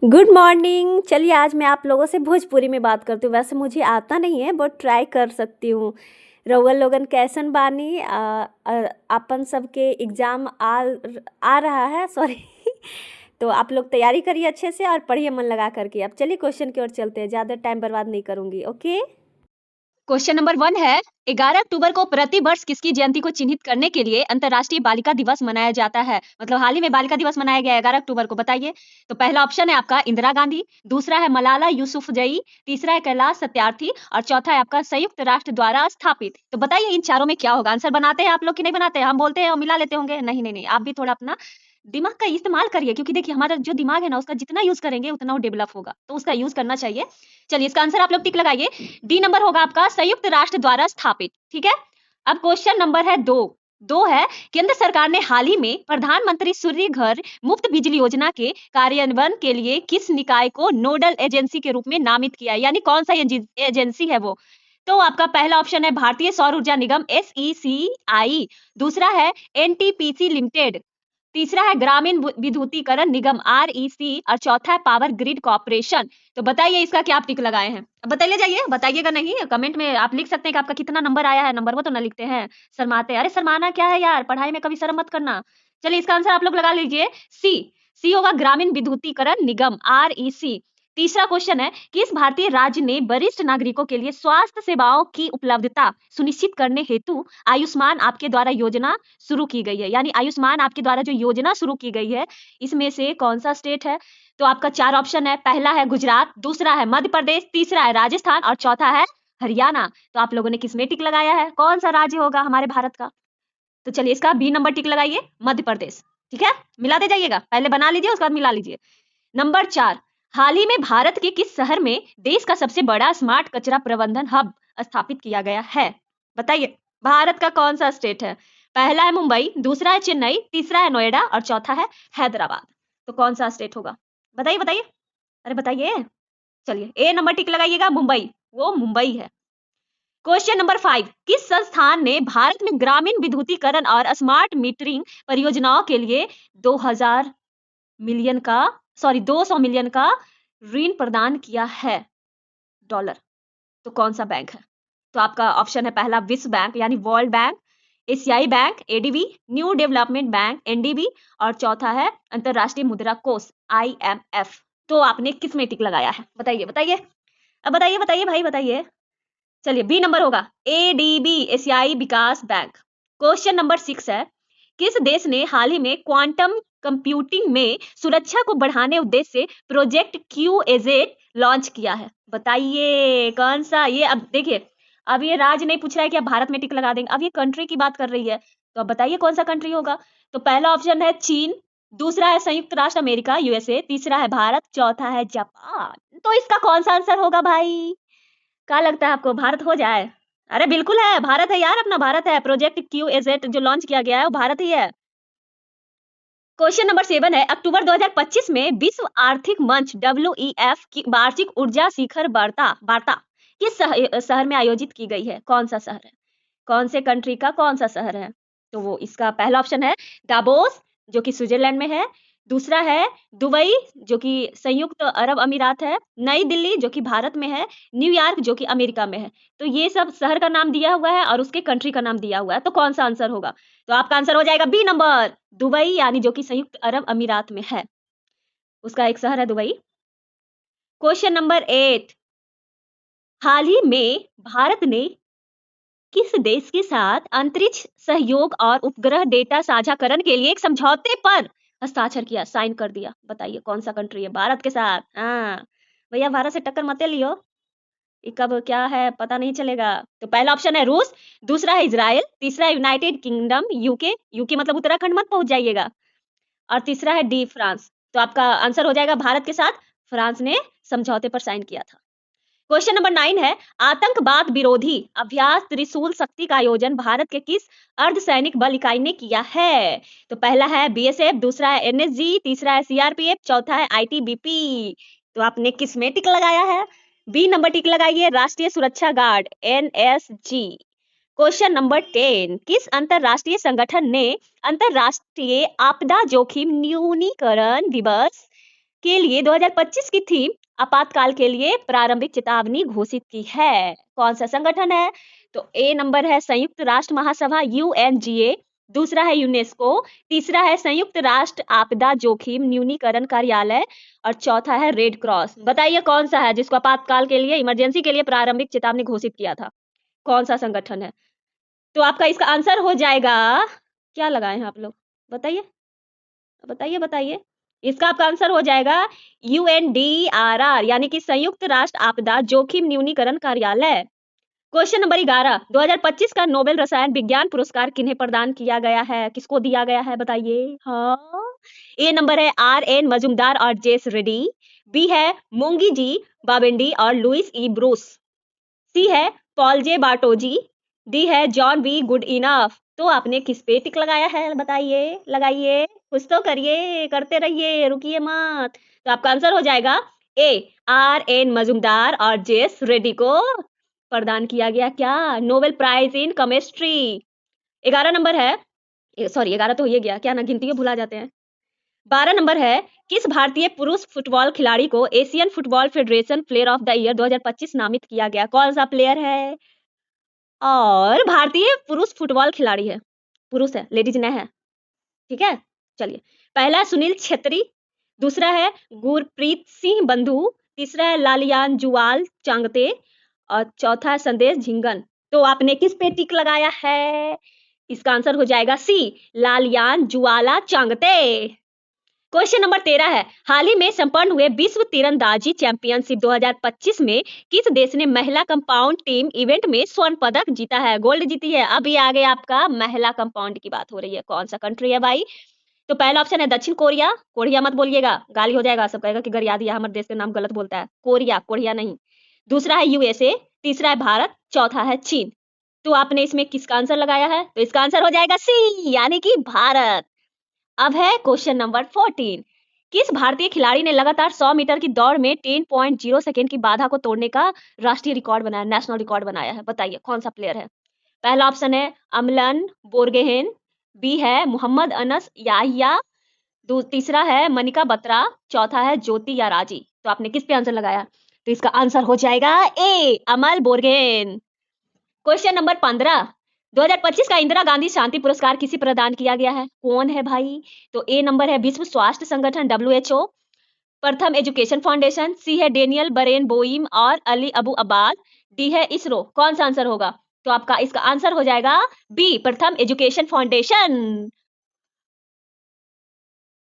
Good morning. चलिए आज मैं आप लोगों से भोजपुरी में बात करती हूँ। वैसे मुझे आता नहीं है बट ट्राई कर सकती हूँ। रउआ लोगन कैसन बानी? अपन सबके एग्ज़ाम आ रहा है सॉरी तो आप लोग तैयारी करिए अच्छे से और पढ़िए मन लगा करके। अब चलिए क्वेश्चन की ओर चलते हैं, ज़्यादा टाइम बर्बाद नहीं करूँगी। ओके। क्वेश्चन नंबर 1 है 11 अक्टूबर को प्रति वर्ष किसकी जयंती को चिन्हित करने के लिए अंतर्राष्ट्रीय बालिका दिवस मनाया जाता है? मतलब हाल ही में बालिका दिवस मनाया गया है 11 अक्टूबर को, बताइए। तो पहला ऑप्शन है आपका इंदिरा गांधी, दूसरा है मलाला यूसुफजई, तीसरा है कैलाश सत्यार्थी और चौथा है आपका संयुक्त राष्ट्र द्वारा स्थापित। तो बताइए इन चारों में क्या होगा? आंसर बनाते हैं आप लोग कि नहीं बनाते हैं? हम बोलते हैं और मिला लेते होंगे। नहीं नहीं नहीं, आप भी थोड़ा अपना दिमाग का इस्तेमाल करिए, क्योंकि देखिए हमारा जो दिमाग है ना, उसका जितना यूज करेंगे उतना वो डेवलप होगा, तो उसका यूज करना चाहिए। चलिए इसका आंसर आप लोग टिक लगाइए। डी नंबर होगा आपका संयुक्त राष्ट्र द्वारा स्थापित। ठीक है। अब क्वेश्चन नंबर है दो है, केंद्र सरकार ने हाल ही में प्रधानमंत्री सूर्य घर मुफ्त बिजली योजना के कार्यान्वयन के लिए किस निकाय को नोडल एजेंसी के रूप में नामित किया है? यानी कौन सा एजेंसी है वो? तो आपका पहला ऑप्शन है भारतीय सौर ऊर्जा निगम SECI, दूसरा है NTPC लिमिटेड, तीसरा है ग्रामीण विद्युतीकरण निगम REC और चौथा है पावर ग्रिड कॉर्पोरेशन। तो बताइए इसका क्या आप टिक लगाए हैं? अब बताइए, जाइए बताइएगा। नहीं कमेंट में आप लिख सकते हैं कि आपका कितना नंबर आया है। नंबर वो तो ना लिखते हैं, शर्माते हैं। अरे शर्माना क्या है यार, पढ़ाई में कभी शर्म मत करना। चलिए इसका आंसर आप लोग लगा लीजिए। सी होगा ग्रामीण विद्युतीकरण निगम REC। तीसरा क्वेश्चन है, किस भारतीय राज्य ने वरिष्ठ नागरिकों के लिए स्वास्थ्य सेवाओं की उपलब्धता सुनिश्चित करने हेतु आयुष्मान आपके द्वारा योजना शुरू की गई है? यानी आयुष्मान आपके द्वारा जो योजना शुरू की गई है, इसमें से कौन सा स्टेट है? तो आपका चार ऑप्शन है। पहला है गुजरात, दूसरा है मध्य प्रदेश, तीसरा है राजस्थान और चौथा है हरियाणा। तो आप लोगों ने किसमें टिक लगाया है? कौन सा राज्य होगा हमारे भारत का? तो चलिए इसका बी नंबर टिक लगाइए, मध्य प्रदेश। ठीक है, मिलाते जाइएगा, पहले बना लीजिए उसके बाद मिला लीजिए। नंबर 4, हाल ही में भारत के किस शहर में देश का सबसे बड़ा स्मार्ट कचरा प्रबंधन हब स्थापित किया गया है? बताइए भारत का कौन सा स्टेट है? पहला है मुंबई, दूसरा है चेन्नई, तीसरा है नोएडा और चौथा है हैदराबाद। तो कौन सा स्टेट होगा? बताइए बताइए, अरे बताइए। चलिए ए नंबर टिक लगाइएगा, मुंबई, वो मुंबई है। क्वेश्चन नंबर 5, किस संस्थान ने भारत में ग्रामीण विद्युतीकरण और स्मार्ट मीटरिंग परियोजनाओं के लिए 2000 मिलियन का 200 मिलियन का ऋण प्रदान किया है डॉलर? तो कौन सा बैंक है? तो आपका ऑप्शन है पहला विश्व बैंक यानी वर्ल्ड बैंक, एशियाई bank ADB, new development bank NDB और चौथा है अंतरराष्ट्रीय मुद्रा कोष IMF। तो आपने किस में टिक लगाया है? बताइए बताइए, अब बताइए बताइए भाई बताइए। चलिए बी नंबर होगा ADB, एशियाई विकास बैंक। क्वेश्चन नंबर 6 है, किस देश ने हाल ही में क्वांटम कंप्यूटिंग में सुरक्षा को बढ़ाने उद्देश्य से प्रोजेक्ट QAZ लॉन्च किया है? बताइए कौन सा? ये अब देखिए, अब ये राज्य नहीं पूछ रहा है कि आप भारत में टिक लगा देंगे, अब ये कंट्री की बात कर रही है। तो अब बताइए कौन सा कंट्री होगा? तो पहला ऑप्शन है चीन, दूसरा है संयुक्त राष्ट्र अमेरिका USA, तीसरा है भारत, चौथा है जापान। तो इसका कौन सा आंसर होगा भाई? क्या लगता है आपको, भारत हो जाए? अरे बिल्कुल है, भारत है यार, अपना भारत है। प्रोजेक्ट QAZ जो लॉन्च किया गया है वो भारत ही है। क्वेश्चन नंबर 7 है, अक्टूबर 2025 में विश्व आर्थिक मंच WEF की वार्षिक ऊर्जा शिखर वार्ता किस शहर में आयोजित की गई है? कौन सा शहर है? कौन से कंट्री का कौन सा शहर है? तो वो इसका पहला ऑप्शन है दावोस, जो कि स्विट्जरलैंड में है, दूसरा है दुबई, जो कि संयुक्त अरब अमीरात है, नई दिल्ली जो कि भारत में है, न्यूयॉर्क जो कि अमेरिका में है। तो ये सब शहर का नाम दिया हुआ है और उसके कंट्री का नाम दिया हुआ है। तो कौन सा आंसर होगा? तो आपका आंसर हो जाएगा बी नंबर, दुबई, यानी जो कि संयुक्त अरब अमीरात में है, उसका एक शहर है दुबई। क्वेश्चन नंबर 8, हाल ही में भारत ने किस देश के साथ अंतरिक्ष सहयोग और उपग्रह डेटा साझाकरण के लिए एक समझौते पर हस्ताक्षर किया, साइन कर दिया? बताइए कौन सा कंट्री है भारत के साथ? हाँ भैया, भारत से टक्कर मत लियो, ये कब क्या है पता नहीं चलेगा। तो पहला ऑप्शन है रूस, दूसरा है इजराइल, तीसरा है यूनाइटेड किंगडम यूके मतलब उत्तराखंड मत पहुंच जाइएगा, और तीसरा है डी फ्रांस। तो आपका आंसर हो जाएगा भारत के साथ फ्रांस ने समझौते पर साइन किया था। क्वेश्चन नंबर 9 है, आतंकवाद विरोधी अभ्यास त्रिशूल शक्ति का आयोजन भारत के किस अर्धसैनिक बल इकाई ने किया है? तो पहला है BSF, दूसरा है NSG, तीसरा है CRPF, चौथा है ITBP। तो आपने किस में टिक लगाया है? बी नंबर टिक लगाइए, राष्ट्रीय सुरक्षा गार्ड NSG। क्वेश्चन नंबर 10, किस अंतरराष्ट्रीय संगठन ने अंतरराष्ट्रीय आपदा जोखिम न्यूनीकरण दिवस के लिए 2025 की थीम आपातकाल के लिए प्रारंभिक चेतावनी घोषित की है? कौन सा संगठन है? तो ए नंबर है संयुक्त राष्ट्र महासभा यूएनजीए, दूसरा है यूनेस्को, तीसरा है संयुक्त राष्ट्र आपदा जोखिम न्यूनीकरण कार्यालय और चौथा है रेड क्रॉस। बताइए कौन सा है जिसको आपातकाल के लिए इमरजेंसी के लिए प्रारंभिक चेतावनी घोषित किया था? कौन सा संगठन है? तो आपका इसका आंसर हो जाएगा, क्या लगाए हैं आप लोग? बताइए, बताइए, बताइए। इसका आपका आंसर हो जाएगा यूएनडीआरआर यानी कि संयुक्त राष्ट्र आपदा जोखिम न्यूनीकरण कार्यालय। क्वेश्चन नंबर 11, 2025 का नोबेल रसायन विज्ञान पुरस्कार किन्हें प्रदान किया गया है? किसको दिया गया है बताइए? हाँ, ए नंबर है आर.एन. मजूमदार और जेस रेड्डी, बी है मोंगी जी बावेंडी और लुइस ई ब्रूस, सी है पॉल जे बार्टोजी, डी है जॉन बी गुड इनफ। तो आपने किस पे टिक लगाया है बताइए, लगाइए, कुछ तो करिए, करते रहिए, रुकिए मत। तो आपका आंसर हो जाएगा ए, आर.एन. मजूमदार और जेस रेड्डी को प्रदान किया गया क्या? Nobel prize in chemistry. 11 number है, सॉरी 11 तो ये गया, क्या ना गिनती में भुला जाते हैं। 12 नंबर है, किस भारतीय पुरुष फुटबॉल खिलाड़ी को Asian football federation player of the year 2025 नामित किया गया? कौन सा प्लेयर है? और भारतीय पुरुष फुटबॉल खिलाड़ी है, पुरुष है, लेडीज नहीं है, ठीक है? चलिए, पहला सुनील छेत्री, दूसरा है गुरप्रीत सिंह बंधु, तीसरा है लालियान जुवाल चांगते और चौथा है संदेश झिंगन। तो आपने किस पे टिक लगाया है? इसका आंसर हो जाएगा सी, लालियान जुवाला चांगते। क्वेश्चन नंबर 13 है, हाल ही में संपन्न हुए विश्व तीरंदाजी चैंपियनशिप 2025 में किस देश ने महिला कंपाउंड टीम इवेंट में स्वर्ण पदक जीता है, गोल्ड जीती है? अभी आगे आपका महिला कंपाउंड की बात हो रही है, कौन सा कंट्री है भाई? तो पहला ऑप्शन है दक्षिण कोरिया, कोरिया मत बोलिएगा, गाली हो जाएगा, सब कहेगा कि गरिया दिया हमारे देश के नाम गलत बोलता है। कोरिया, कोरिया नहीं। दूसरा है यूएसए, तीसरा है भारत, चौथा है चीन। तो आपने इसमें किसका आंसर लगाया है? तो इसका आंसर हो जाएगा सी, यानी कि भारत। अब है क्वेश्चन नंबर 14, किस भारतीय खिलाड़ी ने लगातार 100 मीटर की दौड़ में 10.0 सेकेंड की बाधा को तोड़ने का राष्ट्रीय रिकॉर्ड बनाया, नेशनल रिकॉर्ड बनाया है? बताइए कौन सा प्लेयर है? पहला ऑप्शन है अमलन बोरगोहेन, बी है मोहम्मद अनस याहिया, तीसरा है मनिका बत्रा, चौथा है ज्योति याराजी। तो आपने किस पे आंसर लगाया? तो इसका आंसर हो जाएगा ए, अमल बोरगोहेन। क्वेश्चन नंबर 15, 2025 का इंदिरा गांधी शांति पुरस्कार किसे प्रदान किया गया है? कौन है भाई? तो ए नंबर है विश्व स्वास्थ्य संगठन WHO, प्रथम एजुकेशन फाउंडेशन, सी है डेनियल बरेन बोइम और अली अबू अब्बाद, डी है इसरो। कौन सा आंसर होगा? तो आपका इसका आंसर हो जाएगा बी, प्रथम एजुकेशन फाउंडेशन।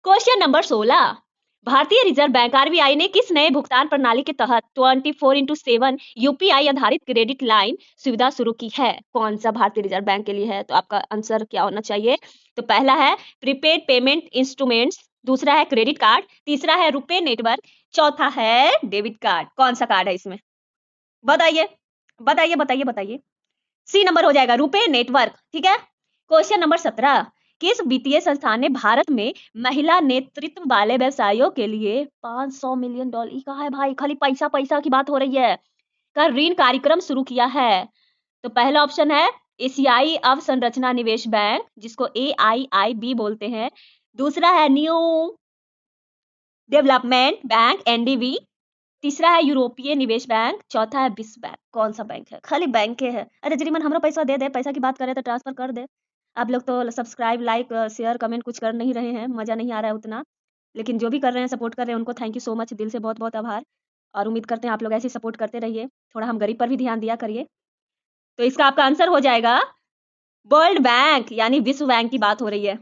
क्वेश्चन नंबर 16, भारतीय रिजर्व बैंक आरबीआई ने किस नए भुगतान प्रणाली के तहत 24x7 यूपीआई आधारित क्रेडिट लाइन सुविधा शुरू की है? कौन सा भारतीय रिजर्व बैंक के लिए है? तो आपका आंसर क्या होना चाहिए? तो पहला है प्रीपेड पेमेंट इंस्ट्रूमेंट्स, दूसरा है क्रेडिट कार्ड, तीसरा है रुपे नेटवर्क, चौथा है डेबिट कार्ड। कौन सा कार्ड है इसमें? बताइए, बताइए, बताइए, बताइए। सी नंबर हो जाएगा रुपे नेटवर्क, ठीक है? क्वेश्चन नंबर 17, किस वित्तीय संस्थान ने भारत में महिला नेतृत्व वाले व्यवसायों के लिए $500 मिलियन, कहा है भाई, खाली पैसा पैसा की बात हो रही है, का ऋण कार्यक्रम शुरू किया है? तो पहला ऑप्शन है एशियाई अवसंरचना निवेश बैंक, जिसको AIIB बोलते हैं, दूसरा है न्यू डेवलपमेंट बैंक NDB, तीसरा है यूरोपीय निवेश बैंक, चौथा है विश्व बैंक। कौन सा बैंक है? खाली बैंक के है। अरे जरीमन हमरो पैसा दे दे, पैसा की बात करें तो ट्रांसफर कर दे। आप लोग तो सब्सक्राइब लाइक शेयर कमेंट कुछ कर नहीं रहे हैं, मजा नहीं आ रहा है उतना, लेकिन जो भी कर रहे हैं सपोर्ट कर रहे हैं उनको थैंक यू सो मच, दिल से बहुत बहुत आभार। और उम्मीद करते हैं आप लोग ऐसे सपोर्ट करते रहिए, थोड़ा हम गरीब पर भी ध्यान दिया करिए। तो इसका आपका आंसर हो जाएगा वर्ल्ड बैंक, यानी विश्व बैंक की बात हो रही है।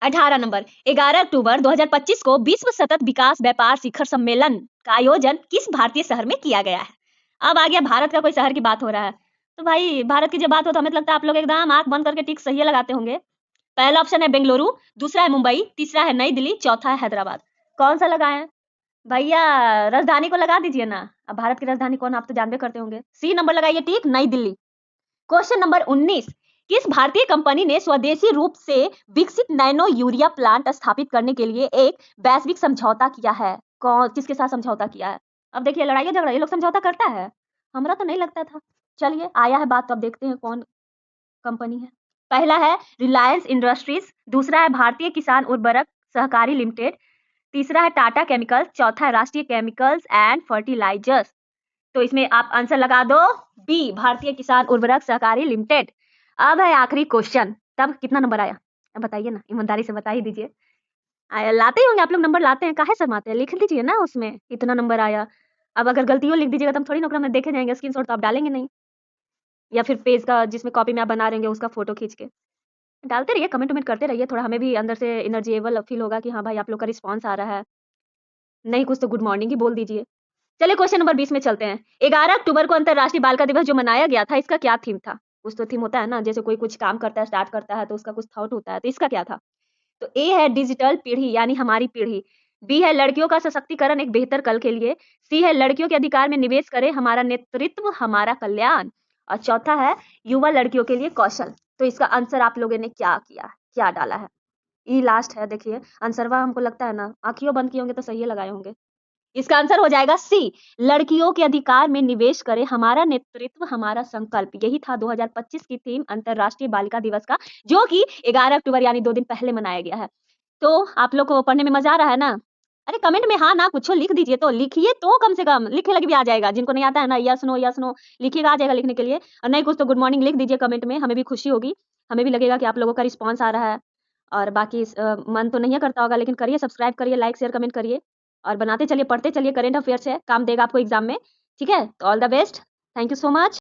18 नंबर, 11 अक्टूबर 2025 को विश्व सतत विकास व्यापार शिखर सम्मेलन का आयोजन किस भारतीय शहर में किया गया है? अब आ गया भारत का कोई शहर की बात हो रहा है, तो भाई भारत की जब बात हो तो हमें तो लगता है आप लोग एकदम आंख बंद करके टिक सही लगाते होंगे। पहला ऑप्शन है बेंगलुरु, दूसरा है मुंबई, तीसरा है नई दिल्ली, चौथा है हैदराबाद। कौन सा लगाए भैया? राजधानी को लगा दीजिए ना, अब भारत की राजधानी कौन, आप तो जानबे करते होंगे। सी नंबर लगाइए टिक, नई दिल्ली। क्वेश्चन नंबर 19, किस भारतीय कंपनी ने स्वदेशी रूप से विकसित नैनो यूरिया प्लांट स्थापित करने के लिए एक वैश्विक समझौता किया है? कौन, किसके साथ समझौता किया है? अब देखिए लड़ाई झगड़ा ये लोग समझौता करता है, हमरा तो नहीं लगता था। चलिए आया है बात, तो अब देखते हैं कौन कंपनी है। पहला है रिलायंस इंडस्ट्रीज, दूसरा है भारतीय किसान उर्वरक सहकारी लिमिटेड, तीसरा है टाटा केमिकल्स, चौथा है राष्ट्रीय केमिकल्स एंड फर्टिलाइजर्स। तो इसमें आप आंसर लगा दो बी, भारतीय किसान उर्वरक सहकारी लिमिटेड। अब है आखिरी क्वेश्चन, तब कितना नंबर आया अब बताइए ना, ईमानदारी से बता ही दीजिए। लाते ही होंगे आप लोग, नंबर लाते हैं, काहे शर्माते हैं, लिख दीजिए ना उसमें इतना नंबर आया। अब अगर गलतियों लिख दीजिएगा तो हम थोड़ी ना में देखे जाएंगे, स्क्रीनशॉट तो आप डालेंगे नहीं, या फिर पेज का जिसमें कॉपी में आप बना रहे उसका फोटो खींच के डालते रहिए, कमेंट वमेंट करते रहिए, थोड़ा हमें भी अंदर से एनर्जेबल फील होगा कि हाँ भाई आप लोग का रिस्पॉन्स आ रहा है। नहीं कुछ तो गुड मॉर्निंग ही बोल दीजिए। चलिए क्वेश्चन नंबर 20 में चलते हैं। 11 अक्टूबर को अंतरराष्ट्रीय बालिका दिवस जो मनाया गया था, इसका क्या थीम था? कुछ तो थीम होता है ना, जैसे कोई कुछ काम करता है, स्टार्ट करता है तो उसका कुछ थॉट होता है, तो इसका क्या था? तो ए है डिजिटल पीढ़ी यानी हमारी पीढ़ी, बी है लड़कियों का सशक्तिकरण एक बेहतर कल के लिए, सी है लड़कियों के अधिकार में निवेश करें हमारा नेतृत्व हमारा कल्याण, और चौथा है युवा लड़कियों के लिए कौशल। तो इसका आंसर आप लोगों ने क्या किया, क्या डाला है? ई लास्ट है, देखिए आंसरवा हमको लगता है ना आंखियों बंद किए होंगे तो सही लगाए होंगे। इसका आंसर हो जाएगा सी, लड़कियों के अधिकार में निवेश करें हमारा नेतृत्व हमारा संकल्प। यही था 2025 की थीम अंतरराष्ट्रीय बालिका दिवस का, जो कि 11 अक्टूबर यानी 2 दिन पहले मनाया गया है। तो आप लोग को पढ़ने में मजा आ रहा है ना? अरे कमेंट में हाँ ना कुछ लिख दीजिए, तो लिखिए तो कम से कम, लिखे लगे भी आ जाएगा, जिनको नहीं आता है ना यस नो लिखिएगा, आ जाएगा लिखने के लिए। और नहीं कुछ तो गुड मॉर्निंग लिख दीजिए कमेंट में, हमें भी खुशी होगी, हमें भी लगेगा कि आप लोगों का रिस्पॉन्स आ रहा है। और बाकी मन तो नहीं करता होगा, लेकिन करिए, सब्सक्राइब करिए, लाइक शेयर कमेंट करिए, और बनाते चलिए, पढ़ते चलिए, करेंट अफेयर्स है, काम देगा आपको एग्जाम में। ठीक है, तो all the best, thank you so much.